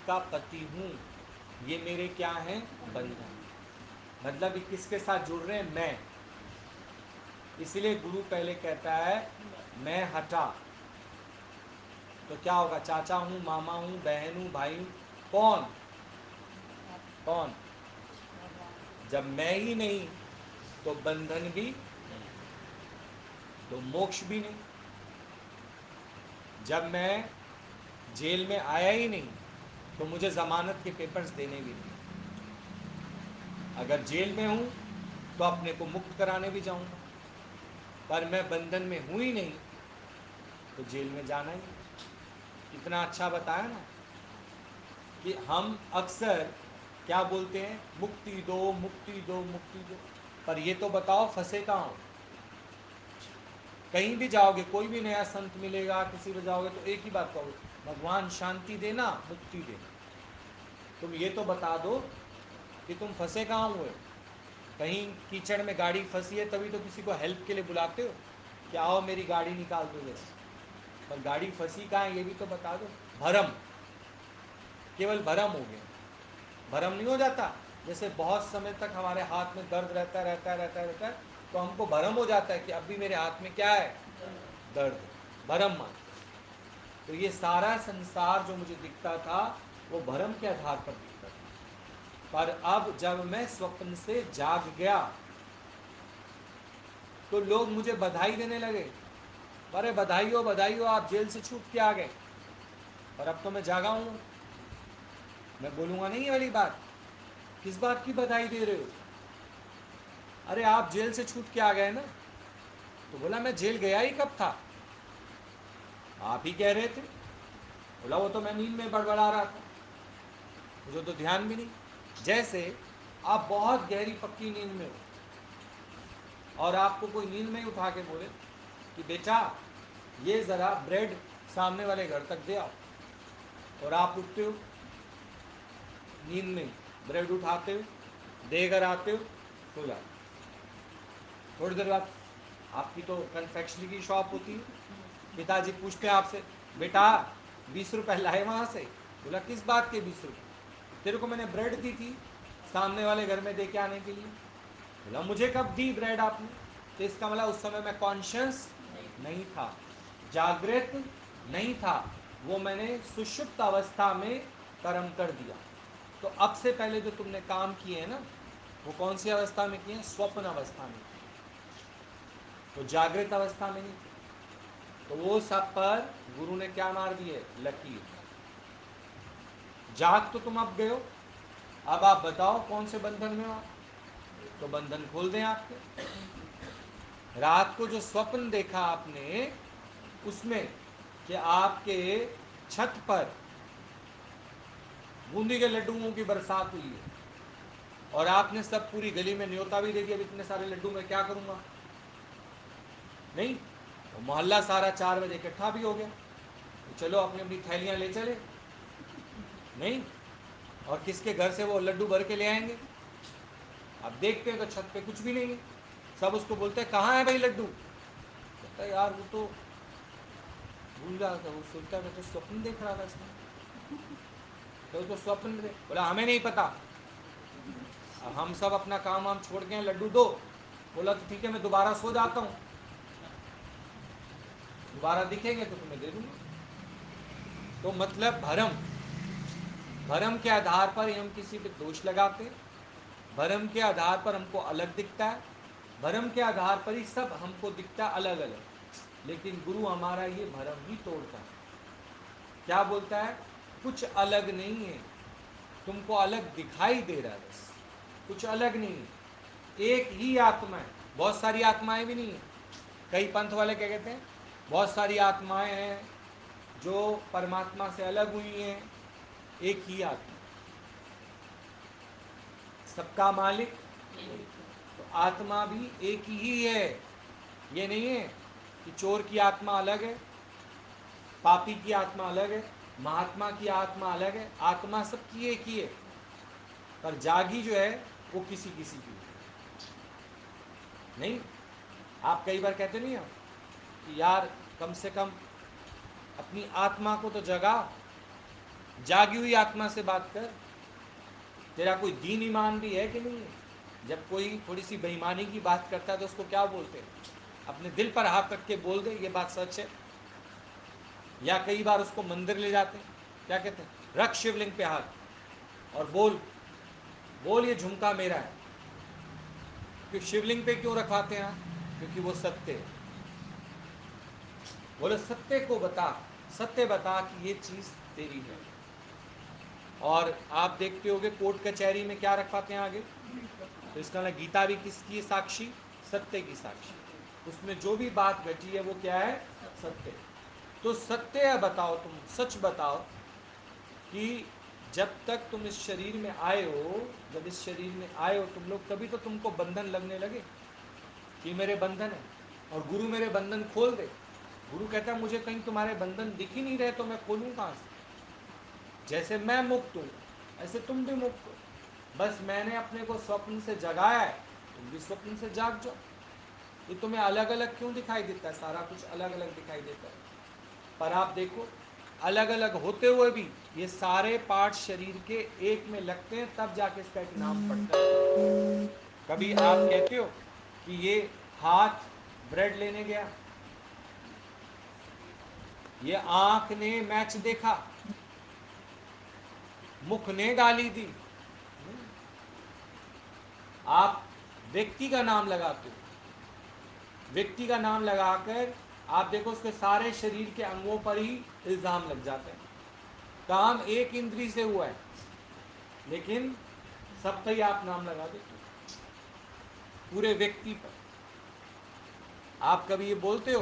का पति हूँ, ये मेरे क्या हैं, बंधन। मतलब ये किसके साथ जुड़ रहे हैं, मैं। इसलिए गुरु पहले कहता है मैं हटा, तो क्या होगा, चाचा हूँ, मामा हूँ, बहन हूँ, भाई हूँ, कौन, कौन, जब मैं ही नहीं तो बंधन भी नहीं, तो मोक्ष भी नहीं। जब मैं जेल में आया ही नहीं तो मुझे जमानत के पेपर्स देने भी नहीं। अगर जेल में हूं तो अपने को मुक्त कराने भी जाऊंगा, पर मैं बंधन में हूं ही नहीं तो जेल में जाना ही नहीं। कितना अच्छा बताया ना कि हम अक्सर क्या बोलते हैं, मुक्ति दो मुक्ति दो मुक्ति दो, पर ये तो बताओ फंसे कहाँ हो। कहीं भी जाओगे, कोई भी नया संत मिलेगा, किसी पे जाओगे तो एक ही बात कहोगे, भगवान शांति देना, मुक्ति देना। तुम ये तो बता दो कि तुम फंसे कहाँ हुए। कहीं कीचड़ में गाड़ी फंसी है तभी तो किसी को हेल्प के लिए बुलाते हो कि आओ मेरी गाड़ी निकाल दो जैसे, पर गाड़ी फंसी कहाँ है ये भी तो बता दो। भरम, केवल भरम हो गया। भरम नहीं हो जाता, जैसे बहुत समय तक हमारे हाथ में दर्द रहता है तो हमको भरम हो जाता है कि अब भी मेरे हाथ में क्या है, दर्द। भरम मानते। तो ये सारा संसार जो मुझे दिखता था वो भरम के आधार पर दिखता था, पर अब जब मैं स्वप्न से जाग गया तो लोग मुझे बधाई देने लगे, अरे बधाई हो आप जेल से छूट के आ गए। पर अब तो मैं जागा हूं, मैं बोलूंगा नहीं ये वाली बात, किस बात की बधाई दे रहे हो, अरे आप जेल से छूट के आ गए ना। तो बोला मैं जेल गया ही कब था, आप ही कह रहे थे। बोला वो तो मैं नींद में बड़बड़ा रहा था, मुझे तो ध्यान भी नहीं। जैसे आप बहुत गहरी पक्की नींद में हो और आपको कोई नींद में ही उठा के बोले कि बेटा ये ज़रा ब्रेड सामने वाले घर तक दे आओ, और आप उठते हो नींद में, ब्रेड उठाते हो, देकर आते हो, सो जाते। थोड़ी देर बाद आपकी तो कन्फेक्शनरी की शॉप होती है, पिताजी पूछते हैं आपसे, बेटा 20 रुपए लाए वहाँ से। बोला किस बात के 20 रुपए, तेरे को मैंने ब्रेड दी थी सामने वाले घर में दे के आने के लिए। बोला मुझे कब दी ब्रेड आपने। तो इसका मतलब उस समय मैं कॉन्शियस नहीं था, जागृत नहीं था, वो मैंने सुषुप्त अवस्था में कर्म कर दिया। तो अब से पहले जो तुमने काम किए हैं ना, वो कौन सी अवस्था में किए हैं, स्वप्न अवस्था में किए, तो जागृत अवस्था में नहीं थे। तो वो सब पर गुरु ने क्या मार दिए, लकीर। जाग तो तुम अब गए हो, अब आप बताओ कौन से बंधन में हो, तो बंधन खोल दें आपके। रात को जो स्वप्न देखा आपने उसमें कि आपके छत पर बूंदी के लड्डुओं की बरसात हुई है और आपने सब पूरी गली में न्योता भी दे दिया, अब इतने सारे लड्डू मैं क्या करूंगा, नहीं, तो मोहल्ला सारा 4 बजे इकट्ठा भी हो गया, तो चलो अपनी अपनी थैलियां ले चले, नहीं, और किसके घर से वो लड्डू भर के ले आएंगे। अब देखते हैं तो छत पे कुछ भी नहीं है, सब उसको बोलते हैं कहाँ है भाई लड्डू, कहता है यार वो तो भूल जाता, वो सोचता है मैं तो स्वप्न देख रहा था इसमें, तो स्वप्न में बोला हमें नहीं पता, हम सब अपना काम वाम छोड़ के लड्डू दो। बोला तो ठीक है मैं दोबारा सो जाता हूँ, दोबारा दिखेंगे तो तुम्हें दे दूंगा। तो मतलब भरम, भरम के आधार पर हम किसी पे दोष लगाते, भरम के आधार पर हमको अलग दिखता है, भरम के आधार पर ही सब हमको दिखता है अलग अलग। लेकिन गुरु हमारा ये भरम ही तोड़ता है, क्या बोलता है, कुछ अलग नहीं है, तुमको अलग दिखाई दे रहा है बस, कुछ अलग नहीं है, एक ही आत्मा है, बहुत सारी आत्माएं भी नहीं है। कई पंथ वाले क्या कहते हैं, बहुत सारी आत्माएं हैं जो परमात्मा से अलग हुई हैं, एक ही आत्मा, सबका मालिक, तो आत्मा भी एक ही है। ये नहीं है कि चोर की आत्मा अलग है, पापी की आत्मा अलग है, महात्मा की आत्मा अलग है, आत्मा सबकी एक ही है, पर जागी जो है वो किसी किसी की नहीं। आप कई बार कहते नहीं हो कि यार कम से कम अपनी आत्मा को तो जगा, जागी हुई आत्मा से बात कर। तेरा कोई दीन ईमान भी है कि नहीं है? जब कोई थोड़ी सी बेईमानी की बात करता है तो उसको क्या बोलते हैं? अपने दिल पर हाथ रख के बोल दे ये बात सच है। या कई बार उसको मंदिर ले जाते हैं, क्या कहते हैं, रख शिवलिंग पे हाथ और बोल, बोल ये झुमका मेरा है। कि शिवलिंग पे क्यों रखवाते हैं? क्योंकि वो सत्य है। बोले सत्य को बता, सत्य बता कि ये चीज तेरी है। और आप देखते होगे कोर्ट कचहरी में क्या रखवाते हैं आगे? तो इसका मतलब गीता भी किसकी साक्षी? सत्य की साक्षी। उसमें जो भी बात घटी है वो क्या है? सत्य। तो सत्य बताओ, तुम सच बताओ कि जब तक तुम इस शरीर में आए हो, जब इस शरीर में आए हो तुम लोग, तभी तो तुमको बंधन लगने लगे कि मेरे बंधन है। और गुरु मेरे बंधन खोल दे। गुरु कहता है मुझे कहीं तुम्हारे बंधन दिख ही नहीं रहे तो मैं खोलूं कहां से? जैसे मैं मुक्त हूं ऐसे तुम भी मुक्त हो। बस मैंने अपने को स्वप्न से जगाया है, तुम भी स्वप्न से जाग जाओ। ये तुम्हें अलग अलग क्यों दिखाई देता है? सारा कुछ अलग अलग दिखाई देता है, पर आप देखो अलग अलग होते हुए भी ये सारे पार्ट शरीर के एक में लगते हैं, तब जाके इसका एक नाम पड़ता है। कभी आप कहते हो कि ये हाथ ब्रेड लेने गया, ये आंख ने मैच देखा, मुख ने गाली दी। आप व्यक्ति का नाम लगाते हो, व्यक्ति का नाम लगाकर आप देखो उसके सारे शरीर के अंगों पर ही इल्जाम लग जाते हैं। काम एक इंद्री से हुआ है लेकिन सब पे ही आप नाम लगा देते हो, पूरे व्यक्ति पर। आप कभी ये बोलते हो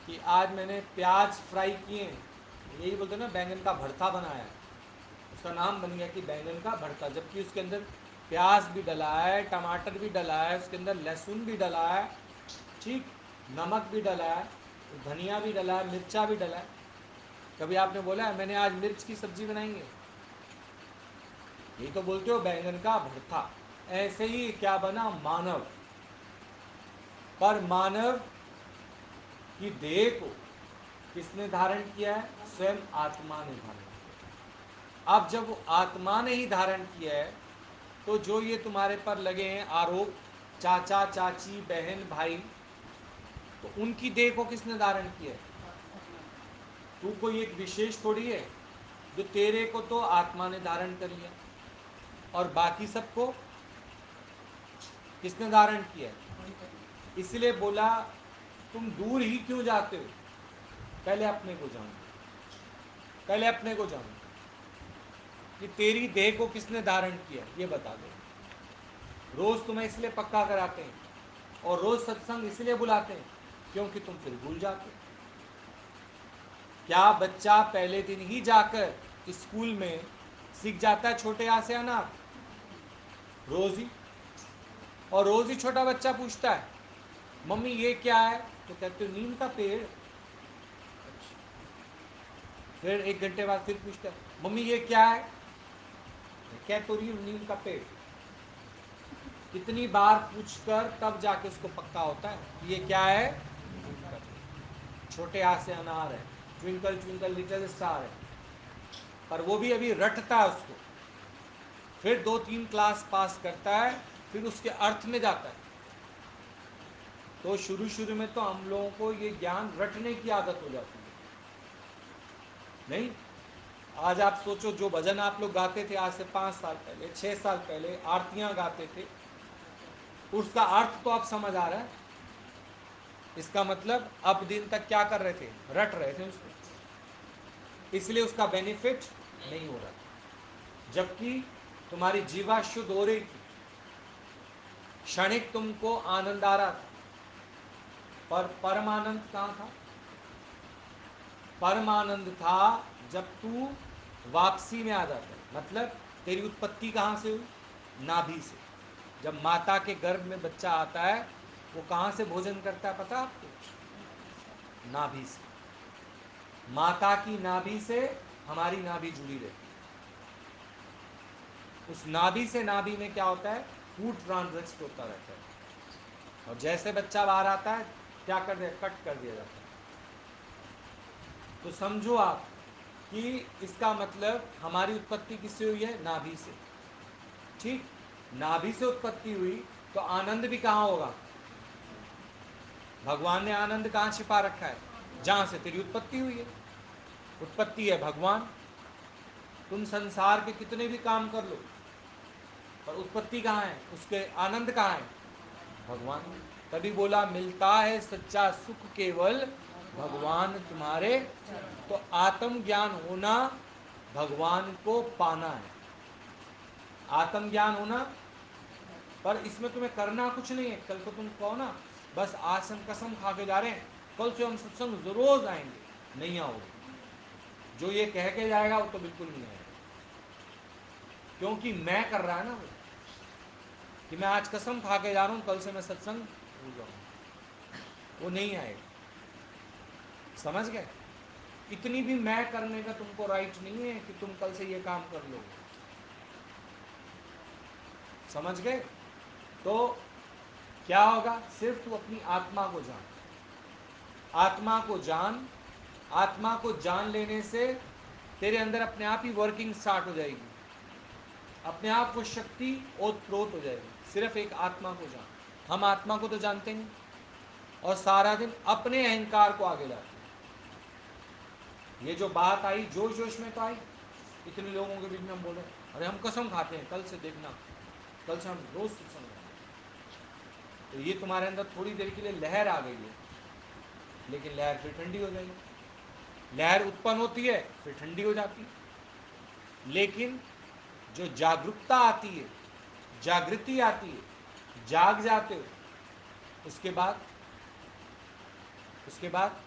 कि आज मैंने प्याज फ्राई किए हैं, यही बोलते हो ना, बैंगन का भरता बनाया है, उसका नाम बन गया कि बैंगन का भरता, जबकि उसके अंदर प्याज भी डला है, टमाटर भी डला है, उसके अंदर लहसुन भी डला है, ठीक, नमक भी डला है, धनिया भी डला है, मिर्चा भी डला है। कभी आपने बोला है मैंने आज मिर्च की सब्जी बनाई है? यही तो बोलते हो बैंगन का भरता। ऐसे ही क्या बना? मानव। पर मानव की देह को किसने धारण किया है? स्वयं आत्मा ने धारण किया। अब जब वो आत्मा ने ही धारण किया है तो जो ये तुम्हारे पर लगे हैं आरोप, चाचा चाची बहन भाई, तो उनकी देह को किसने धारण किया है? तू कोई एक विशेष थोड़ी है, जो तेरे को तो आत्मा ने धारण कर लिया, और बाकी सबको किसने धारण किया है? इसलिए बोला तुम दूर ही क्यों जाते हो, पहले अपने को जानो, पहले अपने को जानो कि तेरी देह को किसने धारण किया ये बता दो। रोज तुम्हें इसलिए पक्का कराते हैं और रोज सत्संग इसलिए बुलाते हैं क्योंकि तुम फिर भूल जाते हो। क्या बच्चा पहले दिन ही जाकर स्कूल में सीख जाता है छोटे आ से अनाथ? रोज ही। और रोज ही छोटा बच्चा पूछता है मम्मी ये क्या है, तो कहते हो नीम का पेड़। फिर एक घंटे बाद फिर पूछता है मम्मी ये क्या है, कह तो रही हूं नीम का पेड़। कितनी बार पूछकर तब जाके उसको पक्का होता है कि ये क्या है? नीम का पेड़। छोटे आ से अनार है, ट्विंकल ट्विंकल लिटिल स्टार है, पर वो भी अभी रटता है उसको। फिर 2-3 क्लास पास करता है, फिर उसके अर्थ में जाता है। तो शुरू शुरू में तो हम लोगों को ये ज्ञान रटने की आदत हो जाती है। नहीं, आज आप सोचो जो भजन आप लोग गाते थे आज से 5 साल पहले, 6 साल पहले आरतियां गाते थे, उसका अर्थ तो अब समझ आ रहा है। इसका मतलब अब दिन तक क्या कर रहे थे? रट रहे थे उसको, इसलिए उसका बेनिफिट नहीं हो रहा। जबकि तुम्हारी जीवा शुद्ध हो रही थी, क्षणिक तुमको आनंद आ रहा था, पर परमानंद कहां था? परमानंद था जब तू वापसी में आ जाता है। मतलब तेरी उत्पत्ति कहां से हुई? नाभि से। जब माता के गर्भ में बच्चा आता है वो कहां से भोजन करता है पता आपको? नाभि से। माता की नाभि से हमारी नाभि जुड़ी रहती है। उस नाभि से नाभि में क्या होता है? फूड ट्रांजिट होता रहता है, और जैसे बच्चा बाहर आता है क्या कर दिया? कट कर दिया जाता है। तो समझो आप कि इसका मतलब हमारी उत्पत्ति किससे हुई है? नाभि से। ठीक, नाभि से उत्पत्ति हुई तो आनंद भी कहाँ होगा? भगवान ने आनंद कहाँ छिपा रखा है? जहां से तेरी उत्पत्ति हुई है। उत्पत्ति है भगवान। तुम संसार के कितने भी काम कर लो, पर उत्पत्ति कहाँ है? उसके आनंद कहाँ है? भगवान। तभी बोला मिलता है सच्चा सुख केवल भगवान तुम्हारे। तो आत्म ज्ञान होना भगवान को पाना है। आत्म ज्ञान होना, पर इसमें तुम्हें करना कुछ नहीं है। कल को तुम कहो ना बस आज हम कसम खा के जा रहे हैं कल से हम सत्संग रोज आएंगे, नहीं आओगे। जो ये कह के जाएगा वो तो बिल्कुल नहीं आएगा, क्योंकि मैं कर रहा है ना वो, कि मैं आज कसम खा के जा रहा हूं कल से मैं सत्संग भूल जाऊंगा, वो नहीं आएगा। समझ गए? इतनी भी मैं करने का तुमको राइट नहीं है कि तुम कल से ये काम कर लोगे। समझ गए? तो क्या होगा? सिर्फ तू अपनी आत्मा को जान। आत्मा को जान। आत्मा को जान लेने से तेरे अंदर अपने आप ही वर्किंग स्टार्ट हो जाएगी। अपने आप वो शक्ति ओतप्रोत हो जाएगी। सिर्फ एक आत्मा को जान। हम आत्मा को तो जानते नहीं और सारा दिन अपने अहंकार को आगे लाते हैं। ये जो बात आई जोश जोश में तो आई, इतने लोगों के बीच में हम बोले अरे हम कसम खाते हैं कल से देखना, कल से हम रोज सत्संग करेंगे। तो ये तुम्हारे अंदर थोड़ी देर के लिए लहर आ गई है, लेकिन लहर फिर ठंडी हो जाएगी। लहर उत्पन्न होती है फिर ठंडी हो जाती है। लेकिन जो जागरूकता आती है, जागृति आती है, जाग जाते हो, उसके बाद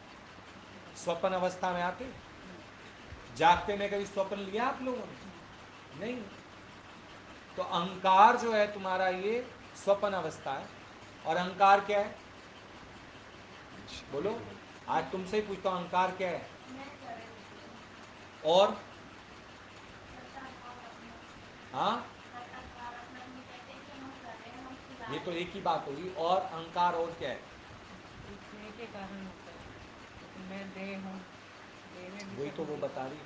स्वप्न अवस्था में आते हो। जागते में कभी स्वप्न लिया आप लोगों ने? नहीं। तो अहंकार जो है तुम्हारा ये स्वप्न अवस्था है। और अहंकार क्या है? बोलो, आज तुमसे ही पूछता हूं अहंकार क्या है? और हाँ, ये तो एक ही बात होगी। और अहंकार और क्या है? दिखने के कारण होता है कि मैं देह हूँ, देह में भी वही तो कर्म वो बता दिखता रही।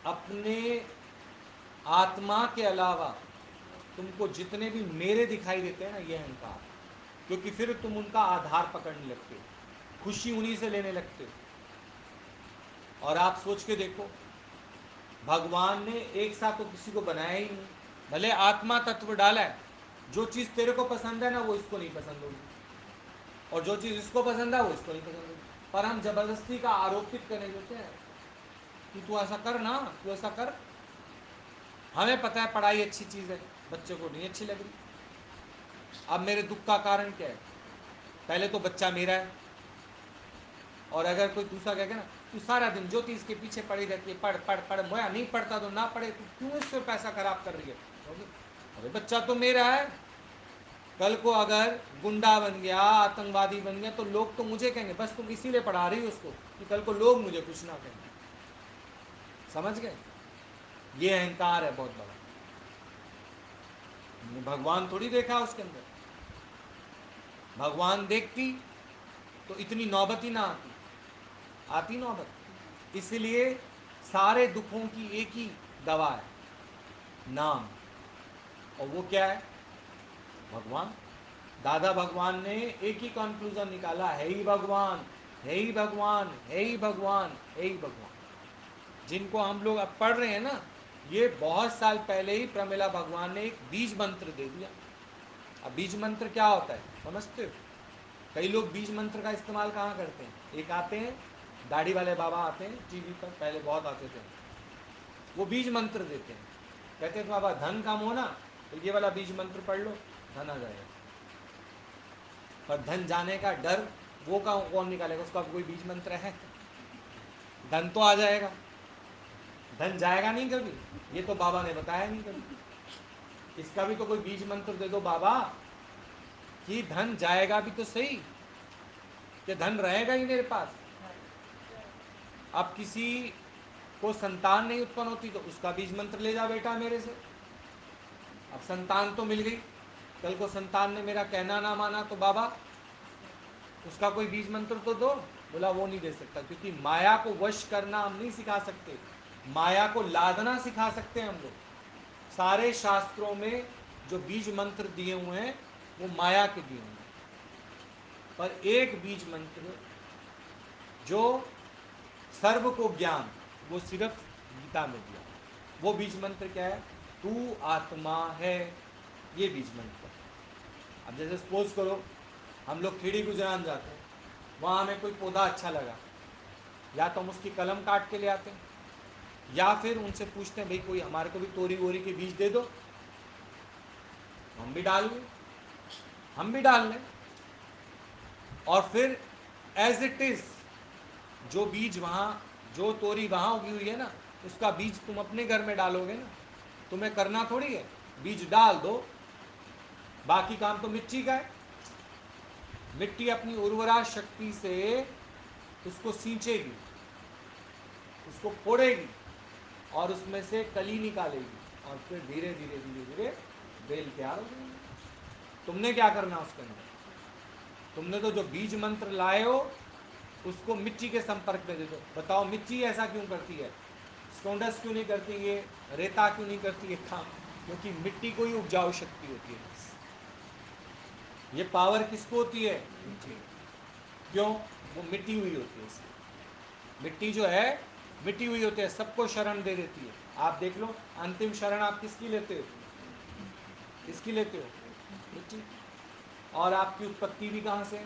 अपने आत्मा के अलावा तुमको जितने भी मेरे दिखाई देते हैं ना, ये अहंकार। क्योंकि फिर तुम उनका आधार पकड़ने लगते हो, खुशी उन्हीं से लेने लगते हो। और आप सोच के देखो, भगवान ने एक साथ तो किसी को बनाया ही नहीं। भले आत्मा तत्व डाला है, जो चीज़ तेरे को पसंद है ना वो इसको नहीं पसंद होगी, और जो चीज़ इसको पसंद है वो इसको नहीं पसंद होगी। पर हम जबरदस्ती का आरोपित करने देते हैं कि तू ऐसा कर ना, तू ऐसा कर। हमें पता है पढ़ाई अच्छी चीज़ है, बच्चे को नहीं अच्छी लग रही। अब मेरे दुख का कारण क्या है? पहले तो बच्चा मेरा है, और अगर कोई दूसरा कहेगा ना तू सारा दिन ज्योति इसके पीछे पड़ी रहती है, पढ़ पढ़ पढ़, मैं नहीं पढ़ता तो ना पढ़े, तू क्यों इससे पैसा खराब कर रही है? अरे बच्चा तो मेरा है। कल को अगर गुंडा बन गया, आतंकवादी बन गया, तो लोग तो मुझे कहेंगे बस तुम इसीलिए पढ़ा रही हो उसको कि कल को लोग मुझे कुछ ना कहें। समझ गए? ये अहंकार है बहुत बड़ा। भगवान थोड़ी देखा उसके अंदर। भगवान देखती तो इतनी नौबत ही ना आती। आती नौबत। इसलिए सारे दुखों की एक ही दवा है, नाम। और वो क्या है? भगवान। दादा भगवान ने एक ही कंक्लूजन निकाला, है ही भगवान, है ही भगवान, है ही भगवान, है ही भगवान। जिनको हम लोग अब पढ़ रहे हैं ना, ये बहुत साल पहले ही प्रमिला भगवान ने एक बीज मंत्र दे दिया। अब बीज मंत्र क्या होता है समझते हो? कई लोग बीज मंत्र का इस्तेमाल कहाँ करते हैं? एक आते हैं दाढ़ी वाले बाबा आते हैं टीवी पर, पहले बहुत आते थे, वो बीज मंत्र देते हैं। कहते हैं बाबा धन कम हो ना तो ये वाला बीज मंत्र पढ़ लो, धन आ जाएगा। पर धन जाने का डर वो कौन निकालेगा? उसका कोई बीज मंत्र है? धन तो आ जाएगा, धन जाएगा नहीं कभी। ये तो बाबा ने बताया नहीं कभी। इसका भी तो कोई बीज मंत्र दे दो बाबा, कि धन जाएगा भी तो सही, कि धन रहेगा ही मेरे पास। अब किसी को संतान नहीं उत्पन्न होती तो उसका बीज मंत्र ले जा बेटा मेरे से। अब संतान तो मिल गई, कल को संतान ने मेरा कहना ना माना तो बाबा उसका कोई बीज मंत्र तो दो। बोला वो नहीं दे सकता, क्योंकि माया को वश करना हम नहीं सिखा सकते, माया को लादना सिखा सकते हैं हम लोग। सारे शास्त्रों में जो बीज मंत्र दिए हुए हैं वो माया के दिए हुए हैं, पर एक बीज मंत्र जो सर्व को ज्ञान, वो सिर्फ गीता में दिया। वो बीज मंत्र क्या है? तू आत्मा है, ये बीज मंत्र। अब जैसे सपोज करो हम लोग खेड़ी गुजरान जाते हैं, वहाँ हमें कोई पौधा अच्छा लगा, या तो हम उसकी कलम काट के ले आते हैं, या फिर उनसे पूछते हैं भाई कोई हमारे को भी तोरी वोरी के बीज दे दो, हम भी डाल लें, हम भी डाल लें। और फिर एज इट इज जो बीज वहाँ, जो तोरी वहाँ उगी हुई है ना, उसका बीज तुम अपने घर में डालोगे ना, तुम्हें करना थोड़ी है, बीज डाल दो, बाकी काम तो मिट्टी का है। मिट्टी अपनी उर्वरा शक्ति से उसको सींचेगी, उसको फोड़ेगी और उसमें से कली निकालेगी, और फिर धीरे धीरे धीरे धीरे बेल तैयार हो जाएगी। तुमने क्या करना उसके अंदर? तुमने तो जो बीज मंत्र लाए हो उसको मिट्टी के संपर्क में दे दो। बताओ मिट्टी ऐसा क्यों करती है? स्टोनडस क्यों नहीं करती है? रेता क्यों नहीं करती है काम? क्योंकि मिट्टी को ही उपजाऊ शक्ति होती है बस। ये पावर किसको होती है? मिट्टी। क्यों? वो मिट्टी हुई होती है इसलिए। मिट्टी जो है मिट्टी हुई होती है, सबको शरण दे देती है। आप देख लो अंतिम शरण आप किसकी लेते हो? किसकी लेते हो? मिट्टी। और आपकी उत्पत्ति भी कहाँ से?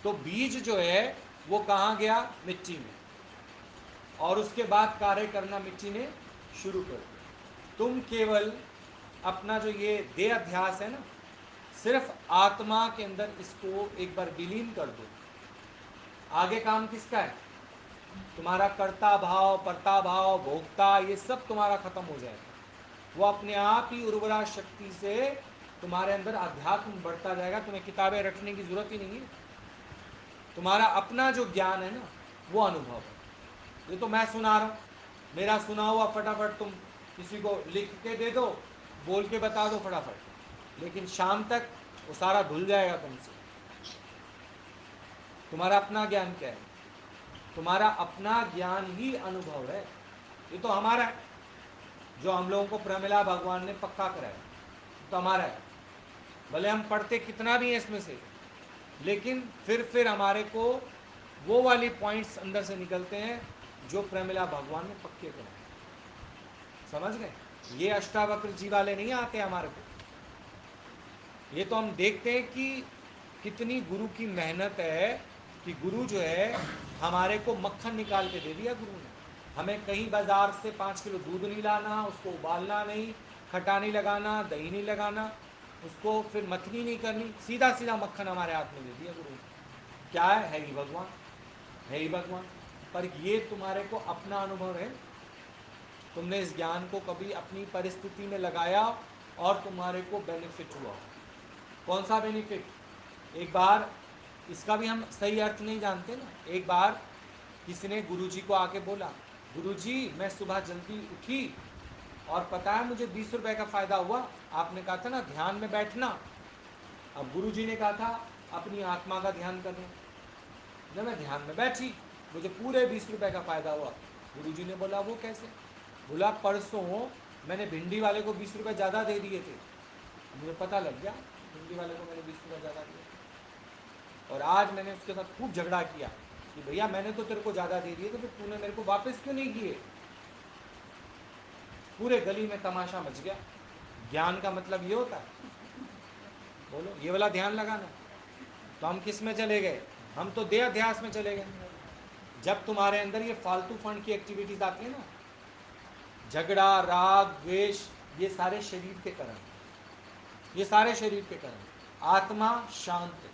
तो बीज जो है वो कहाँ गया? मिट्टी में, और उसके बाद कार्य करना मिट्टी ने शुरू कर दिया। तुम केवल अपना जो ये देह अध्यास है ना, सिर्फ आत्मा के अंदर इसको एक बार विलीन कर दो, आगे काम किसका है? तुम्हारा कर्ता भाव, परता भाव, भोक्ता, ये सब तुम्हारा खत्म हो जाएगा। वो अपने आप ही उर्वरा शक्ति से तुम्हारे अंदर अध्यात्म बढ़ता जाएगा, तुम्हें किताबें रटने की जरूरत ही नहीं है। तुम्हारा अपना जो ज्ञान है ना, वो अनुभव है। ये तो मैं सुना रहा हूँ, मेरा सुना हुआ फटाफट तुम किसी को लिख के दे दो, बोल के बता दो फटाफट, लेकिन शाम तक वो सारा धुल जाएगा तुमसे। तुम्हारा अपना ज्ञान क्या है? तुम्हारा अपना ज्ञान ही अनुभव है। ये तो हमारा है, जो हम लोगों को प्रमिला भगवान ने पक्का कराया, तो हमारा है। भले हम पढ़ते कितना भी है इसमें से, लेकिन फिर हमारे को वो वाली पॉइंट्स अंदर से निकलते हैं जो प्रमिला भगवान ने पक्के कराए। समझ गए? ये अष्टावक्र जी वाले नहीं आते हमारे को। ये तो हम देखते हैं कि कितनी गुरु की मेहनत है, कि गुरु जो है हमारे को मक्खन निकाल के दे दिया गुरु ने। हमें कहीं बाजार से 5 किलो दूध नहीं लाना, उसको उबालना नहीं, खटा नहीं लगाना, दही नहीं लगाना, उसको फिर मथनी नहीं करनी, सीधा सीधा मक्खन हमारे हाथ में दे दिया गुरु ने। क्या है ही भगवान, है ही भगवान। पर ये तुम्हारे को अपना अनुभव है? तुमने इस ज्ञान को कभी अपनी परिस्थिति में लगाया और तुम्हारे को बेनिफिट हुआ? कौन सा बेनिफिट? एक बार, इसका भी हम सही अर्थ नहीं जानते ना, एक बार किसी ने गुरुजी को आके बोला, गुरुजी मैं सुबह जल्दी उठी और पता है मुझे 20 रुपए का फायदा हुआ। आपने कहा था ना ध्यान में बैठना, अब गुरुजी ने कहा था अपनी आत्मा का ध्यान करना। जब मैं ध्यान में बैठी मुझे पूरे 20 रुपए का फायदा हुआ। गुरुजी ने बोला वो कैसे? बोला परसों मैंने भिंडी वाले को 20 रुपए ज़्यादा दे दिए थे, मुझे पता लग गया भिंडी वाले को मैंने 20 रुपए ज़्यादा दिए, और आज मैंने उसके साथ खूब झगड़ा किया कि भैया मैंने तो तेरे को ज़्यादा दे दिए, तो फिर तूने मेरे को वापस क्यों नहीं किए? पूरे गली में तमाशा मच गया। ज्ञान का मतलब ये होता है? बोलो, ये वाला ध्यान लगाना। तो हम किस में चले गए? हम तो देह अध्यास में चले गए। जब तुम्हारे अंदर ये फालतू फंड की एक्टिविटीज आती है ना, झगड़ा, राग, द्वेष, ये सारे शरीर के कर्म, ये सारे शरीर के कर्म। आत्मा शांत है।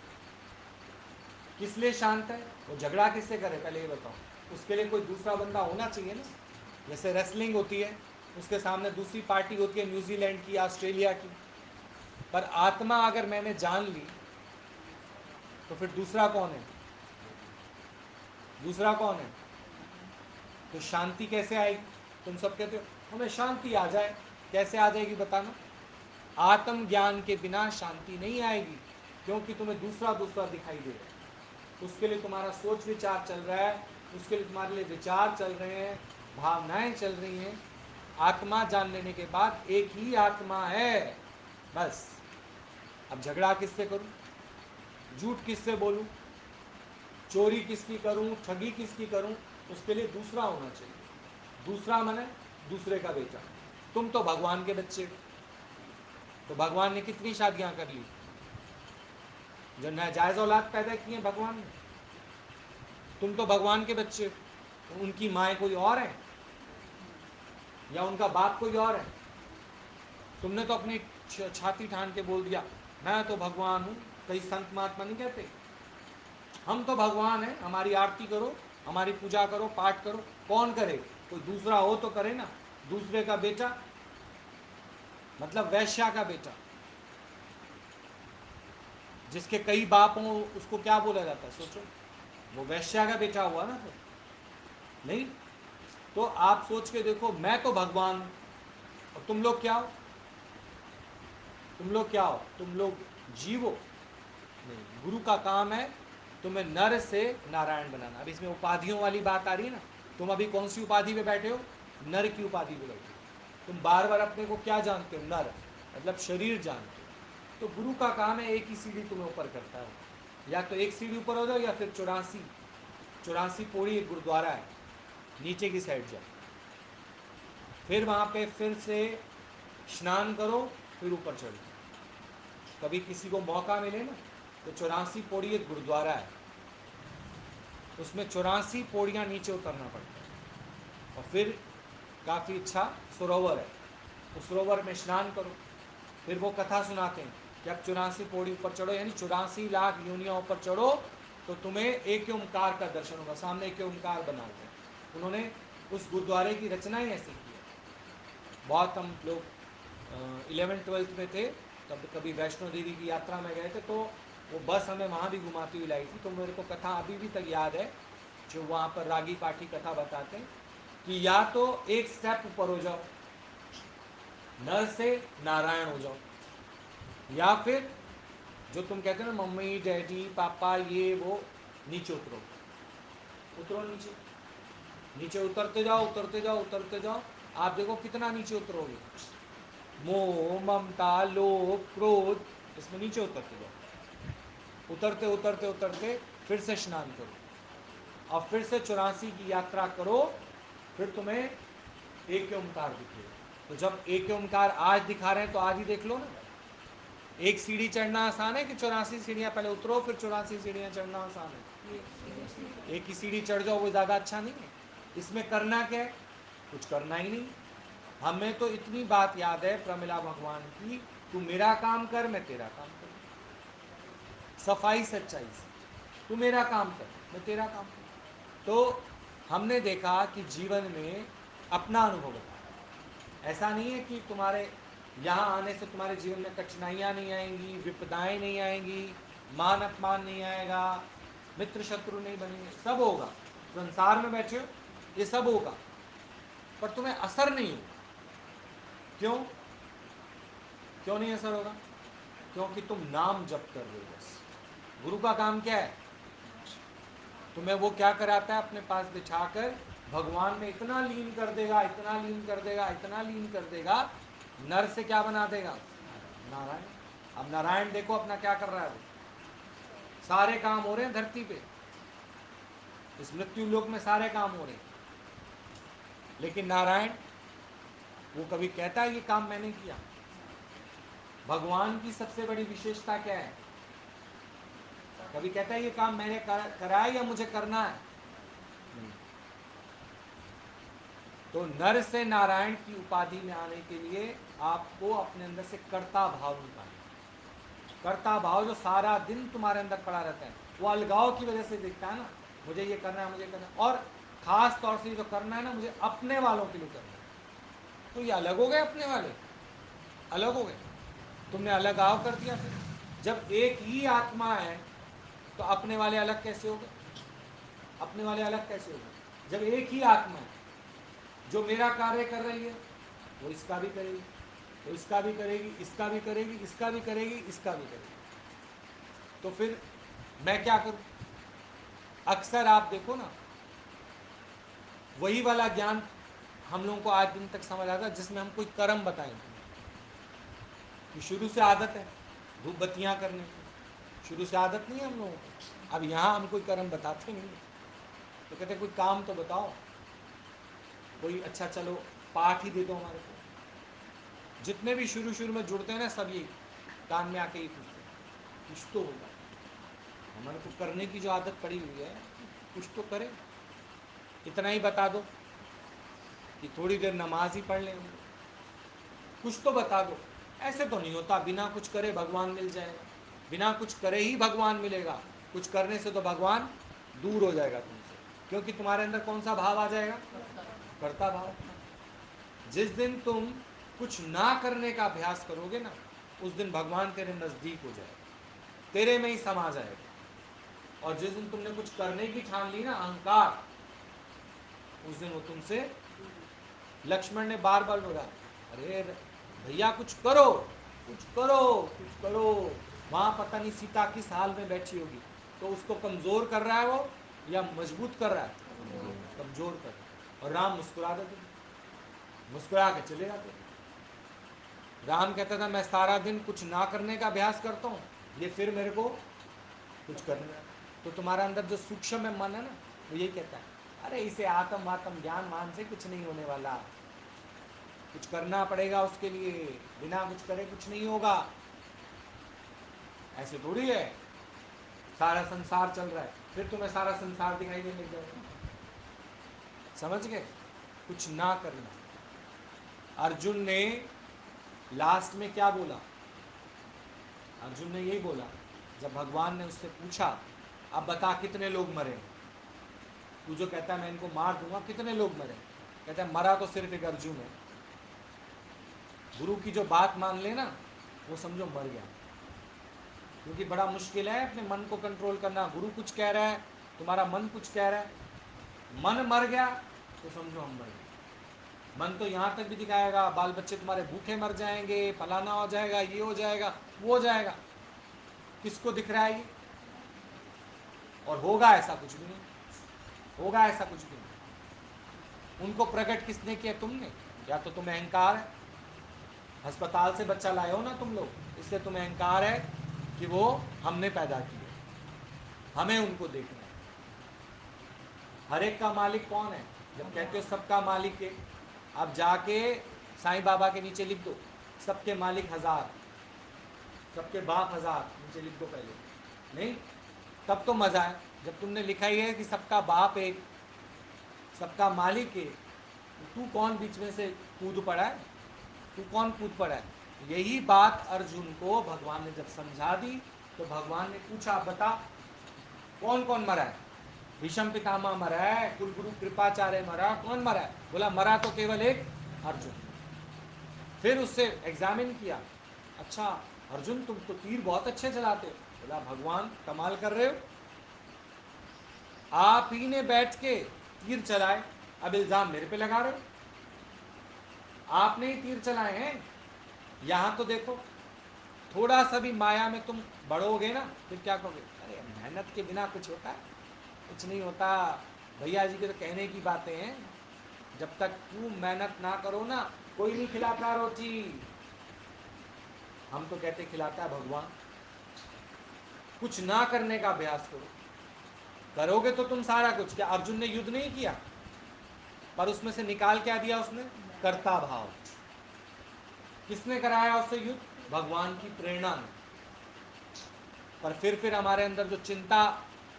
किस लिए शांत है? वो झगड़ा किससे करे पहले ये बताओ? उसके लिए कोई दूसरा बंदा होना चाहिए ना। जैसे रेसलिंग होती है, उसके सामने दूसरी पार्टी होती है, न्यूजीलैंड की, ऑस्ट्रेलिया की। पर आत्मा अगर मैंने जान ली तो फिर दूसरा कौन है? दूसरा कौन है? तो शांति कैसे आएगी? तुम सब कहते हो हमें शांति आ जाए, कैसे आ जाएगी बताना? आत्म ज्ञान के बिना शांति नहीं आएगी, क्योंकि तुम्हें दूसरा दूसरा दिखाई दे रहा है। उसके लिए तुम्हारा सोच विचार चल रहा है, उसके लिए तुम्हारे लिए विचार चल रहे हैं, भावनाएं चल रही हैं। आत्मा जान लेने के बाद एक ही आत्मा है, बस। अब झगड़ा किससे करूं, झूठ किससे बोलूं, चोरी किसकी करूं, ठगी किसकी करूं, उसके लिए दूसरा होना चाहिए। दूसरा माने दूसरे का बेटा। तुम तो भगवान के बच्चे हो, तो भगवान ने कितनी शादियां कर ली, जो नाजायज औलाद पैदा की है भगवान ने। तुम तो भगवान के बच्चे हो, तो उनकी माए कोई और है या उनका बाप कोई और है। तुमने तो अपनी छाती ठान के बोल दिया मैं तो भगवान हूं। कई संत महात्मा नहीं कहते हम तो भगवान हैं, हमारी आरती करो, हमारी पूजा करो, पाठ करो। कौन करे, कोई दूसरा हो तो करे ना। दूसरे का बेटा मतलब वैश्या का बेटा, जिसके कई बाप हों उसको क्या बोला जाता है सोचो, वो वैश्या का बेटा हुआ ना फिर, नहीं। तो आप सोच के देखो, मैं तो भगवान हूं और तुम लोग क्या हो, तुम लोग क्या हो, तुम लोग जीवो नहीं। गुरु का काम है तुम्हें नर से नारायण बनाना। अब इसमें उपाधियों वाली बात आ रही है ना, तुम अभी कौन सी उपाधि पे बैठे हो, नर की उपाधि पे बैठे हो। तुम बार बार अपने को क्या जानते हो, नर मतलब शरीर जानते हो। तो गुरु का काम है एक ही सीढ़ी तुम्हें ऊपर करता है, या तो एक सीढ़ी ऊपर हो जाओ या फिर 84 पौड़ी एक गुरुद्वारा है, नीचे की साइड जाओ, फिर वहां पे फिर से स्नान करो, फिर ऊपर चढ़ो। कभी किसी को मौका मिले ना, तो 84 पौड़ी एक गुरुद्वारा है, उसमें 84 पौड़ियाँ नीचे उतरना पड़ता है। और फिर काफ़ी अच्छा सरोवर है, उस सरोवर में स्नान करो। फिर वो कथा सुनाते हैं कि अब 84 पौड़ी ऊपर चढ़ो, यानी 84 लाख योनियाँ ऊपर चढ़ो तो तुम्हें एक ओंकार का दर्शन होगा। सामने एक ओंकार बना हुआ है, उन्होंने उस गुरुद्वारे की रचना ही ऐसे की है। बहुत हम लोग 11th-12th में थे, तब कभी वैष्णो देवी की यात्रा में गए थे, तो वो बस हमें वहाँ भी घुमाती हुई लाई थी। तो मेरे को कथा अभी भी तक याद है, जो वहाँ पर रागी पाठी कथा बताते हैं कि या तो एक स्टेप ऊपर हो जाओ, नर से नारायण हो जाओ, या फिर जो तुम कहते हो ना मम्मी डैडी पापा ये वो, नीचे उतरो, उतरो नीचे, नीचे उतरते जाओ उतरते जाओ उतरते जाओ। आप देखो कितना नीचे उतरोगे, मोह ममता लोभ क्रोध, इसमें नीचे उतरते जाओ। उतरते उतरते उतरते फिर से स्नान करो और फिर से 84 की यात्रा करो, फिर तुम्हें एक ओंकार दिखेगा। तो जब एक ओंकार आज दिखा रहे हैं तो आज ही देख लो ना। एक सीढ़ी चढ़ना आसान है कि 84 सीढ़ियां पहले उतरो फिर 84 सीढ़ियां चढ़ना आसान है। एक ही सीढ़ी चढ़ जाओ वो ज़्यादा अच्छा नहीं है। इसमें करना क्या है, कुछ करना ही नहीं। हमें तो इतनी बात याद है प्रमिला भगवान की, तू मेरा काम कर मैं तेरा काम करूँ, सफाई सच्चाई से। तू मेरा काम कर मैं तेरा काम करूँ। तो हमने देखा कि जीवन में अपना अनुभव बताया। ऐसा नहीं है कि तुम्हारे यहाँ आने से तुम्हारे जीवन में कठिनाइयाँ नहीं आएंगी, विपदाएं नहीं आएंगी, मान अपमान नहीं आएगा, मित्र शत्रु नहीं बनेंगे। सब होगा, संसार में बैठे हो ये सब होगा, पर तुम्हें असर नहीं होगा। क्यों, क्यों नहीं असर होगा, क्योंकि तुम नाम जप कर रहे हो बस। गुरु का काम क्या है, तुम्हें वो क्या कराता है, अपने पास बिठाकर भगवान में इतना लीन कर देगा, इतना लीन कर देगा, इतना लीन कर देगा, नर से क्या बना देगा, नारायण। अब नारायण देखो अपना क्या कर रहा है, वो सारे काम हो रहे हैं धरती पे, इस मृत्यु लोक में सारे काम हो रहे हैं, लेकिन नारायण वो कभी कहता है ये काम मैंने किया। भगवान की सबसे बड़ी विशेषता क्या है, कभी कहता है ये काम मैंने कराया या मुझे करना है, नहीं। तो नर से नारायण की उपाधि में आने के लिए आपको अपने अंदर से कर्ता भाव निकालना। कर्ता भाव जो सारा दिन तुम्हारे अंदर पड़ा रहता है, वो अलगाव की वजह से दिखता है ना, मुझे ये करना है, मुझे करना है। और खास तौर से जो करना है ना, मुझे अपने वालों के लिए करना है। तो ये अलग हो गए, अपने वाले अलग हो गए, तुमने अलगाव कर दिया। फिर जब एक ही आत्मा है तो अपने वाले अलग कैसे हो गए, अपने वाले अलग कैसे हो गए, जब एक ही आत्मा है। जो मेरा कार्य कर रही है वो इसका भी करेगी, वो इसका भी करेगी, इसका भी करेगी, इसका भी करेगी, इसका भी करेगी। तो फिर मैं क्या करूं, अक्सर आप देखो ना, वही वाला ज्ञान हम लोगों को आज दिन तक समझ आता है जिसमें हम कोई कर्म बताएं कि शुरू से आदत है धूप बत्तियां करने की, शुरू से आदत नहीं है हम लोगों को। अब यहाँ हम कोई कर्म बताते नहीं, तो कहते कोई काम तो बताओ, कोई अच्छा चलो पाठ ही दे दो हमारे को। जितने भी शुरू शुरू में जुड़ते हैं ना, सब ये कान में आके ही पूछते हैं कुछ तो होगा, हमारे को करने की जो आदत पड़ी हुई है कुछ तो करें, इतना ही बता दो कि थोड़ी देर नमाज ही पढ़ लें हम लोग, कुछ तो बता दो। ऐसे तो नहीं होता बिना कुछ करे भगवान मिल जाएगा, बिना कुछ करे ही भगवान मिलेगा, कुछ करने से तो भगवान दूर हो जाएगा तुमसे, क्योंकि तुम्हारे अंदर कौन सा भाव आ जाएगा, कर्ता भाव। जिस दिन तुम कुछ ना करने का अभ्यास करोगे ना, उस दिन भगवान तेरे नजदीक हो जाएगा, तेरे में ही समा जाएगा। और जिस दिन तुमने कुछ करने की ठान ली ना, अहंकार, उस दिन वो तुमसे, लक्ष्मण ने बार बार बोला अरे भैया कुछ करो, कुछ करो, कुछ करो। वहां पता नहीं सीता किस हाल में बैठी होगी, तो उसको कमजोर कर रहा है वो या मजबूत कर रहा है, कमजोर कर रहा है। और राम मुस्कुरा देते, मुस्कुरा के चले जाते। राम कहता था मैं सारा दिन कुछ ना करने का अभ्यास करता हूँ, ये फिर मेरे को कुछ करना। तो तुम्हारा अंदर जो सूक्ष्म मन है ना, वो यही कहता है अरे इसे आत्म वात्म ज्ञान मान से कुछ नहीं होने वाला, कुछ करना पड़ेगा उसके लिए, बिना कुछ करे कुछ नहीं होगा। ऐसे थोड़ी है सारा संसार चल रहा है फिर तुम्हें सारा संसार दिखाई देने लग जाएगा। समझ गए, कुछ ना करना। अर्जुन ने लास्ट में क्या बोला, अर्जुन ने यही बोला जब भगवान ने उससे पूछा अब बता कितने लोग मरे, तू जो कहता है मैं इनको मार दूंगा, कितने लोग मरे, कहता है मरा तो सिर्फ एक अर्जुन है। गुरु की जो बात मान ले ना, वो समझो मर गया, क्योंकि बड़ा मुश्किल है अपने मन को कंट्रोल करना। गुरु कुछ कह रहा है, तुम्हारा मन कुछ कह रहा है, मन मर गया तो समझो हम मर गए। मन तो यहाँ तक भी दिखाएगा बाल बच्चे तुम्हारे भूखे मर जाएंगे, फलाना हो जाएगा, ये हो जाएगा, वो हो जाएगा, किसको दिख रहा है ये, और होगा ऐसा कुछ भी नहीं, होगा ऐसा कुछ भी नहीं। उनको प्रकट किसने किया, तुमने, या तो तुम्हें अहंकार है, अस्पताल से बच्चा लाए हो ना तुम लोग, इसलिए तुम्हें अहंकार है कि वो हमने पैदा किए, हमें उनको देखना है। हर एक का मालिक कौन है, जब कहते हो सबका मालिक है, अब जाके साईं बाबा के नीचे लिख दो सबके मालिक हजार, सबके बाप हजार, नीचे लिख दो पहले, नहीं तब तो मजा है। जब तुमने लिखा ही है कि सबका बाप एक, सबका मालिक एक, तो तू कौन बीच में से कूद पड़ा है, तू कौन कूद पड़ा है। यही बात अर्जुन को भगवान ने जब समझा दी, तो भगवान ने पूछा बता कौन कौन मरा है, भीष्म पितामह मरा है, कुलगुरु कृपाचार्य मरा, कौन मरा है, बोला मरा तो केवल एक अर्जुन। फिर उससे एग्जामिन किया, अच्छा अर्जुन तुम तो तीर बहुत अच्छे चलाते हो, बोला भगवान कमाल कर रहे हो, आप ही ने बैठ के तीर चलाए, अब इल्जाम मेरे पे लगा रहे हो, आपने ही तीर चलाए हैं। यहां तो देखो थोड़ा सा भी माया में तुम बढ़ोगे ना, फिर क्या कहोगे, अरे मेहनत के बिना कुछ होता है, कुछ नहीं होता। भैया जी के तो कहने की बातें हैं, जब तक तू मेहनत ना करो ना, कोई नहीं खिलाता रोटी, हम तो कहते खिलाता है भगवान। कुछ ना करने का अभ्यास करो, करोगे तो तुम सारा कुछ। क्या अर्जुन ने युद्ध नहीं किया, पर उसमें से निकाल क्या दिया उसने, कर्ता भाव। किसने कराया उससे युद्ध, भगवान की प्रेरणा ने। पर फिर हमारे अंदर जो चिंता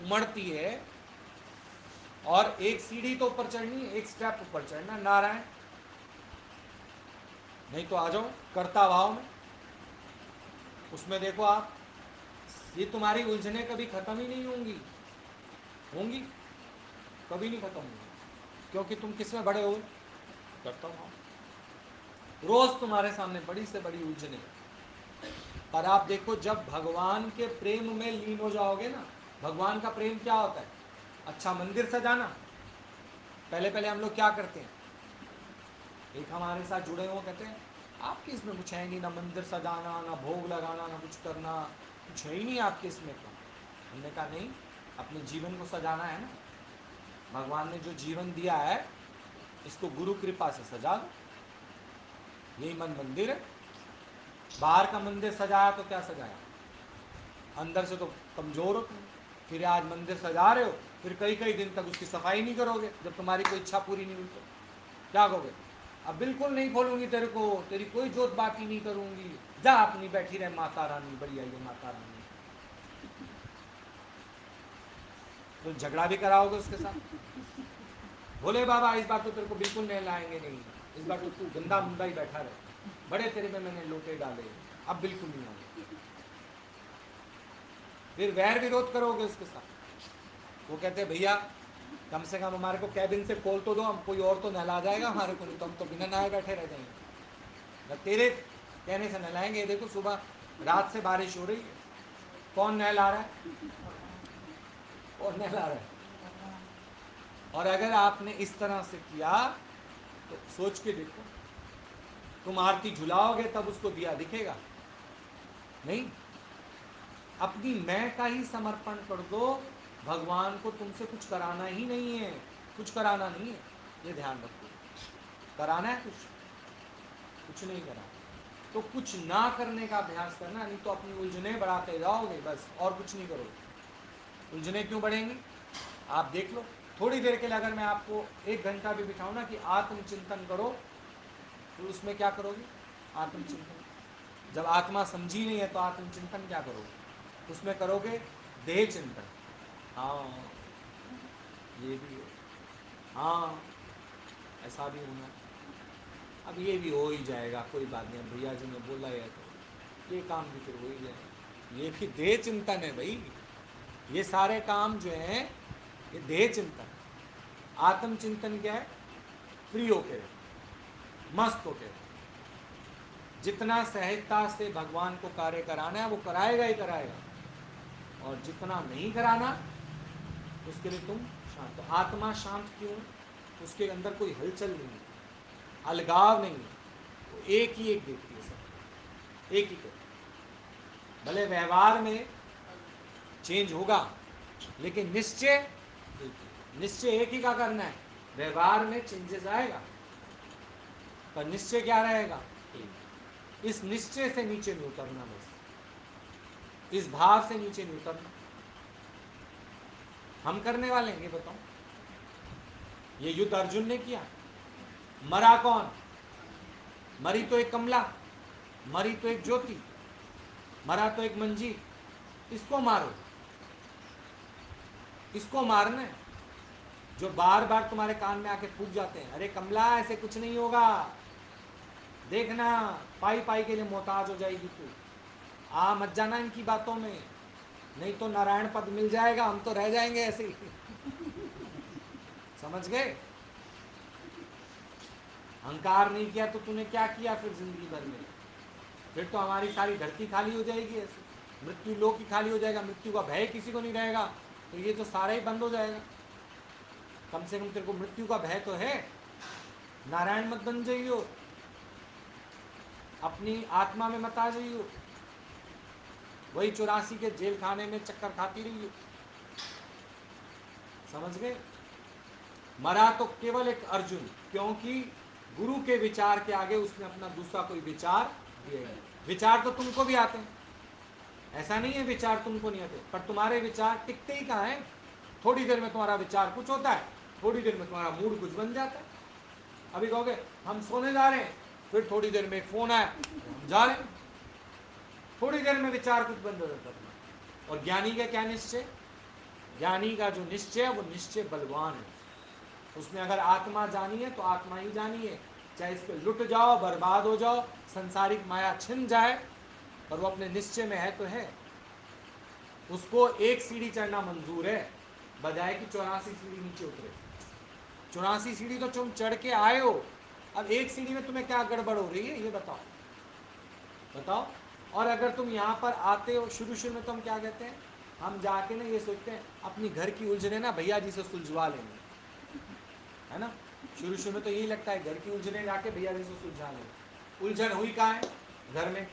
उमड़ती है, और एक सीढ़ी तो ऊपर चढ़नी है, एक स्टेप ऊपर चढ़ना, नारायण, नहीं तो आ जाओ कर्ता भाव में। उसमें देखो आप, ये तुम्हारी उलझने कभी खत्म ही नहीं होंगी, होंगी कभी नहीं खत्म होंगी, क्योंकि तुम किस में बड़े हो, कर्ता भाव। रोज तुम्हारे सामने बड़ी से बड़ी उलझने। पर आप देखो जब भगवान के प्रेम में लीन हो जाओगे ना, भगवान का प्रेम क्या होता है, अच्छा मंदिर सजाना। पहले पहले हम लोग क्या करते हैं, एक हमारे साथ जुड़े हुए कहते हैं आपके इसमें कुछ है नहीं, ना मंदिर सजाना, ना भोग लगाना, ना कुछ करना, कुछ है ही नहीं आपके इसमें। तो हमने कहा नहीं, अपने जीवन को सजाना है ना। भगवान ने जो जीवन दिया है इसको गुरु कृपा से सजा दो। यही मन मंदिर है। बाहर का मंदिर सजाया तो क्या सजाया, अंदर से तो कमजोर हो तुम। फिर आज मंदिर सजा रहे हो, फिर कई कई दिन तक उसकी सफाई नहीं करोगे जब तुम्हारी कोई इच्छा पूरी नहीं हुई तो क्या कहोगे, अब बिल्कुल नहीं खोलूंगी तेरे को, तेरी कोई जोत बाती नहीं करूंगी, जा अपनी बैठी रहे माता रानी, बढ़िया ये माता रानी। तो झगड़ा भी कराओगे उसके साथ, बोले बाबा इस बार तो तेरे को बिल्कुल नहीं लाएंगे, नहीं इस बार तो तू गंदा मुंदा ही बैठा रहे, बड़े तेरे में मैंने लोटे डाले, अब बिल्कुल नहीं आऊंगा। फिर वैर विरोध करोगे उसके साथ। वो कहते हैं भैया कम से कम हमारे को कैबिन से खोल तो दो, हम कोई और तो नहला जाएगा हमारे को, नहीं तो हम तो बिना नहाए बैठे रह जाएंगे। तेरे कहने से नहलाएंगे। देखो सुबह रात से बारिश हो रही है, कौन नहला रहा है, कौन नहला रहा है। और अगर आपने इस तरह से किया तो सोच के देखो, तुम आरती झुलाओगे तब उसको दिया दिखेगा नहीं। अपनी मैं का ही समर्पण कर दो, भगवान को तुमसे कुछ कराना ही नहीं है, कुछ कराना नहीं है, ये ध्यान रखो। कराना है कुछ नहीं कराना, तो कुछ ना करने का अभ्यास करना, नहीं तो अपनी उलझने बढ़ाते जाओगे बस, और कुछ नहीं करोगे। उलझने क्यों बढ़ेंगी, आप देख लो। थोड़ी देर के लिए अगर मैं आपको 1 घंटा भी बिठाऊं ना कि आत्मचिंतन करो, तो उसमें क्या करोगे, आत्मचिंतन। जब आत्मा समझी नहीं है तो आत्मचिंतन क्या करोगे, उसमें करोगे देह चिंतन। हाँ ये भी है, हाँ ऐसा भी होना है, अब ये भी हो ही जाएगा, कोई बात नहीं, अब भैया जी ने बोला है तो ये काम भी फिर हो ही जाएगा। ये भी देह चिंतन है भाई, ये सारे काम जो हैं ये देह चिंतन। आत्म चिंतन क्या है, फ्री होके रहे, मस्त होके रहे, जितना सहजता से भगवान को कार्य कराना है वो कराएगा ही कराएगा, और जितना नहीं कराना उसके लिए तुम शांत। तो आत्मा शांत क्यों, उसके अंदर कोई हलचल नहीं है, अलगाव नहीं है, वो एक ही एक देखती है सब, एक ही करती। भले व्यवहार में चेंज होगा लेकिन निश्चय एक ही, निश्चय एक ही का करना है। व्यवहार में चेंजेस आएगा पर निश्चय क्या रहेगा, एक। इस निश्चय से नीचे नहीं उतरना, बस इस भाव से नीचे नहीं उतरना। हम करने वाले हैं, ये बताओ। ये युद्ध अर्जुन ने किया, मरा कौन, मरी तो एक कमला, मरी तो एक ज्योति, मरा तो एक मंजीर। इसको मारो, इसको मारना है, जो बार बार तुम्हारे कान में आके फूक जाते हैं, अरे कमला ऐसे कुछ नहीं होगा, देखना पाई पाई के लिए मोहताज हो जाएगी तू, आ मत जाना इनकी बातों में, नहीं तो नारायण पद मिल जाएगा, हम तो रह जाएंगे ऐसे ही। समझ गए, अहंकार नहीं किया तो तूने क्या किया फिर जिंदगी भर में, फिर तो हमारी सारी धरती खाली हो जाएगी ऐसे, मृत्यु लोक ही खाली हो जाएगा, मृत्यु का भय किसी को नहीं रहेगा, तो ये तो सारा ही बंद हो जाएगा। कम से कम तेरे को मृत्यु का भय तो है, नारायण मत बन जाइयो, अपनी आत्मा में मत आ जाइयो, वही 84 के जेल खाने में चक्कर खाती रही हो। समझ गए, मरा तो केवल एक अर्जुन, क्योंकि गुरु के विचार के आगे उसने अपना दूसरा कोई विचार दिया ही। विचार तो तुमको भी आते हैं, ऐसा नहीं है विचार तुमको नहीं आते, पर तुम्हारे विचार टिकते ही कहाँ हैं। थोड़ी देर में तुम्हारा विचार कुछ होता है, थोड़ी देर में तुम्हारा मूड कुछ बन जाता है। अभी कहोगे हम सोने जा रहे हैं, फिर थोड़ी देर में एक फोन आया हम जा रहे हैं, थोड़ी देर में विचार कुछ बंद हो जाता है। और ज्ञानी का क्या निश्चय, ज्ञानी का जो निश्चय है वो निश्चय बलवान है, उसने अगर आत्मा जानी है तो आत्मा ही जानी है, चाहे इस पे लुट जाओ बर्बाद हो जाओ संसारिक माया छिन जाए, पर वो अपने निश्चय में है तो है। उसको एक सीढ़ी चढ़ना मंजूर है, बजाय कि 84 सीढ़ी नीचे उतरे। 84 सीढ़ी तो तुम चढ़ के आए हो, अब एक सीढ़ी में तुम्हें क्या गड़बड़ हो रही है ये बताओ, बताओ। और अगर तुम यहाँ पर आते हो शुरू शुरू में तो हम क्या कहते हैं, हम जाके ना ये सोचते हैं अपनी घर की उलझने ना भैया जी से सुलझवा लेंगे, है ना। शुरू शुरू में तो यही लगता है घर की उलझने जाके भैया जी से सुलझा लेंगे। उलझन हुई कहाँ है, घर में,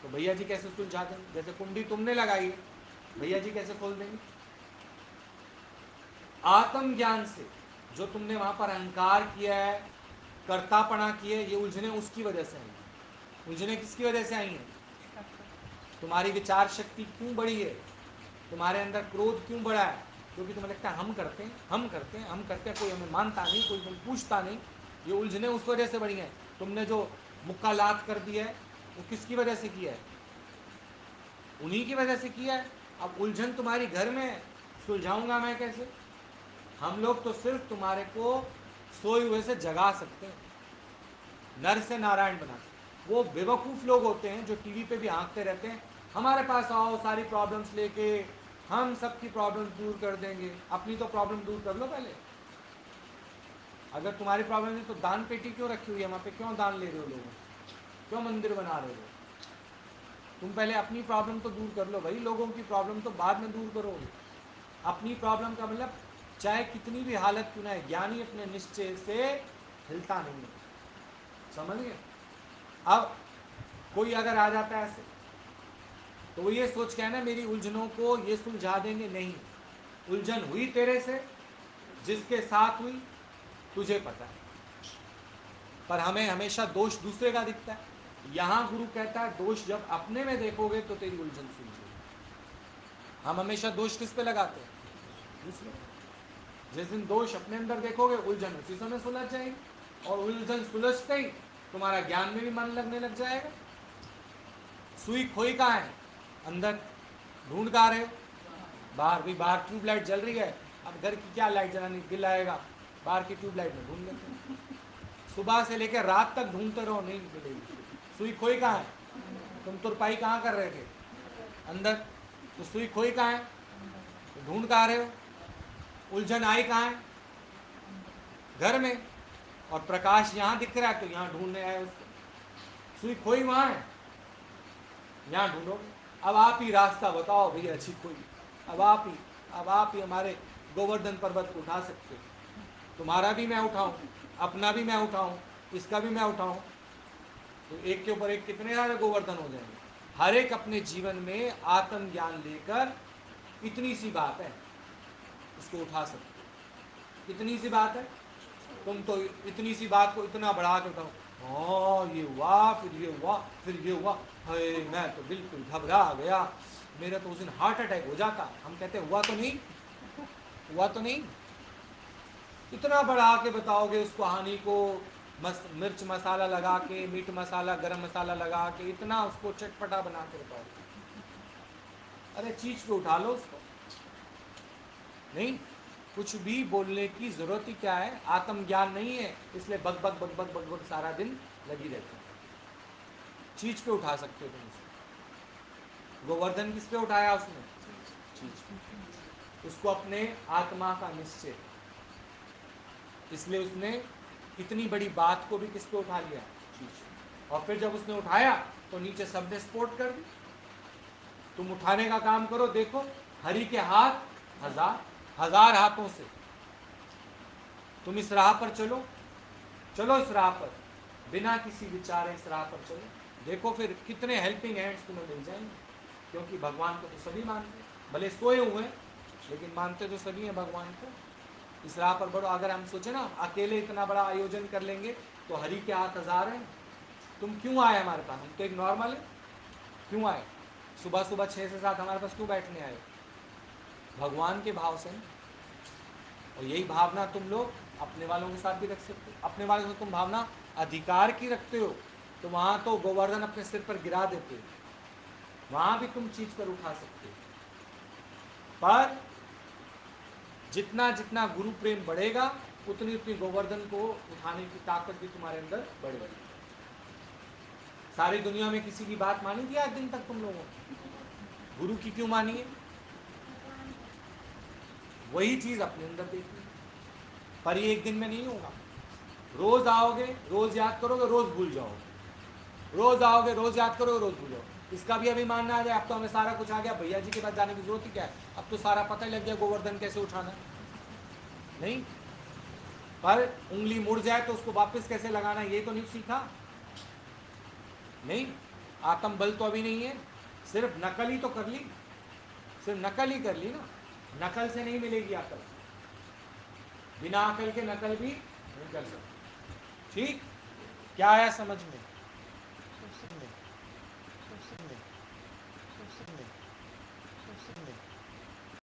तो भैया जी कैसे सुलझा देंगे, जैसे कुंडी तुमने लगाई है भैया जी कैसे खोल देंगे, आत्मज्ञान से जो तुमने वहां पर अहंकार किया है, कर्तापना की है, ये उलझने उसकी वजह से आई। उलझने किसकी वजह से आई हैं? तुम्हारी विचार शक्ति क्यों बढ़ी है, तुम्हारे अंदर क्रोध क्यों बढ़ा है? क्योंकि तुम्हें लगता है हम करते हैं, हम करते हैं, हम करते हैं, कोई हमें मानता नहीं, कोई हमें पूछता नहीं। ये उलझने उस वजह से बढ़ी हैं। तुमने जो मुक्का लात कर दिया है वो किसकी वजह से किया है? उन्हीं की वजह से किया है। अब उलझन तुम्हारी घर में है, सुलझाऊंगा मैं कैसे? हम लोग तो सिर्फ तुम्हारे को सोए हुए से जगा सकते हैं, नर से नारायण बना सकते। वो बेवकूफ लोग होते हैं जो टीवी पे भी हाँकते रहते हैं, हमारे पास आओ सारी प्रॉब्लम्स लेके, हम सबकी प्रॉब्लम्स दूर कर देंगे। अपनी तो प्रॉब्लम दूर कर लो पहले। अगर तुम्हारी प्रॉब्लम नहीं तो दान पेटी क्यों रखी हुई है वहाँ पे? क्यों दान ले रहे हो लोगों? क्यों मंदिर बना रहे हो? तुम पहले अपनी प्रॉब्लम तो दूर कर लो भाई, लोगों की प्रॉब्लम तो बाद में दूर करोगे। अपनी प्रॉब्लम का मतलब चाहे कितनी भी हालत क्यों ना है, ज्ञानी अपने निश्चय से हिलता नहीं है। समझ गए? अब कोई अगर आ जाता है ऐसे, तो वो ये सोच के है ना मेरी उलझनों को ये सुलझा देंगे, नहीं। उलझन हुई तेरे से, जिसके साथ हुई तुझे पता है, पर हमें हमेशा दोष दूसरे का दिखता है। यहां गुरु कहता है दोष जब अपने में देखोगे तो तेरी उलझन सुलझेगी। हम हमेशा दोष किस पे लगाते हैं? दूसरे। जिस दिन दोष अपने अंदर देखोगे उलझन उसी समय सुलझ जाएगी, और उलझन सुलझते ही तुम्हारा ज्ञान में भी मन लगने लग जाएगा। सुई खोई कहाँ है? अंदर। ढूंढ कहाँ रहे हो? बाहर। भी बाहर ट्यूबलाइट जल रही है, अब घर की क्या लाइट जलानी, बिल आएगा, बाहर की ट्यूबलाइट में ढूंढ लेते हैं। सुबह से लेकर रात तक ढूंढते रहो, नहीं मिलेगी। सुई खोई कहाँ है? तुम तुरपाई कहाँ कर रहे थे? अंदर। तो सुई खोई कहाँ है? तो ढूंढ कहाँ रहे हो? उलझन आई कहाँ है? घर में। और प्रकाश यहाँ दिख रहा है तो यहाँ ढूंढने आए उसको। सुई खोई वहाँ है, यहाँ ढूंढोगे। अब आप ही रास्ता बताओ भैया, अच्छी खोई। अब आप ही हमारे गोवर्धन पर्वत को उठा सकते हो। तुम्हारा भी मैं उठाऊं, अपना भी मैं उठाऊं, इसका भी मैं उठाऊं, तो एक के ऊपर एक कितने सारे गोवर्धन हो जाएंगे। हर एक अपने जीवन में आत्मज्ञान लेकर इतनी सी बात है, इसको उठा सकते हो। इतनी सी बात है, तुम तो इतनी सी बात को इतना बढ़ा के उठाओ। हाँ ये हुआ, फिर ये हुआ, फिर ये हुआ, हाय मैं तो बिल्कुल घबरा गया, मेरा तो उस दिन हार्ट अटैक हो जाता। हम कहते हुआ तो नहीं, हुआ तो नहीं। इतना बढ़ा के बताओगे उस कहानी को, मिर्च मसाला लगा के, मीट मसाला गरम मसाला लगा के, इतना उसको चटपटा बना के बताओगे। अरे चीज को उठा लो उसको। नहीं, कुछ भी बोलने की जरूरत ही क्या है? आत्मज्ञान नहीं है, इसलिए bug bug bug bug bug bug सारा दिन लगी रहती है। चीज पे उठा सकते हो तुम उसको। गोवर्धन किस पे उठाया उसने? चीज पे। उसको अपने आत्मा का निश्चय, इसलिए उसने इतनी बड़ी बात को भी किस पे उठा लिया? चीज। और फिर जब उसने उठाया तो नीचे सबने सपोर्ट कर दी। तुम उठाने का काम करो, देखो हरि के हाथ हजार, हजार हाथों से तुम इस राह पर चलो। चलो इस राह पर, बिना किसी विचार इस राह पर चलो। देखो फिर कितने हेल्पिंग हैंड्स तुम्हें मिल जाएंगे। क्योंकि भगवान को तो सभी मानते हैं, भले सोए हुए हैं लेकिन मानते तो सभी हैं भगवान को। इस राह पर बढ़ो। अगर हम सोचे ना अकेले इतना बड़ा आयोजन कर लेंगे तो हरि के हाथ हजार हैं। तुम क्यों आए हमारे पास? हम तो एक नॉर्मल है, क्यों आए? सुबह सुबह 6 से 7 हमारे पास क्यों बैठने आए? भगवान के भाव से। और यही भावना तुम लोग अपने वालों के साथ भी रख सकते हो। अपने वालों से तुम भावना अधिकार की रखते हो तो वहां तो गोवर्धन अपने सिर पर गिरा देते हो, वहां भी तुम चीज पर उठा सकते हो। पर जितना जितना गुरु प्रेम बढ़ेगा उतनी उतनी गोवर्धन को उठाने की ताकत भी तुम्हारे अंदर बढ़ेगी। सारी दुनिया में किसी की बात मानी थी आज दिन तक तुम लोगों ने? गुरु की क्यों मानी है? वही चीज अपने अंदर देखनी। पर ये एक दिन में नहीं होगा। रोज आओगे, रोज याद करोगे, रोज भूल जाओगे। रोज आओगे, रोज याद करोगे, रोज भूल जाओगे। इसका भी अभी मानना आ जाए अब तो हमें सारा कुछ आ गया, भैया जी के पास जाने की जरूरत ही क्या है? अब तो सारा पता ही लग गया गोवर्धन कैसे उठाना है। नहीं, पर उंगली मुड़ जाए तो उसको वापस कैसे लगाना ये तो नहीं सीखा। नहीं, आत्म बल तो अभी नहीं है, सिर्फ नकल ही तो कर ली। सिर्फ नकल ही कर ली ना, नकल से नहीं मिलेगी अकल। बिना अकल के नकल भी नहीं कर सकते। ठीक, क्या आया समझ में? सुसु में सुसु में सुसु में सुसु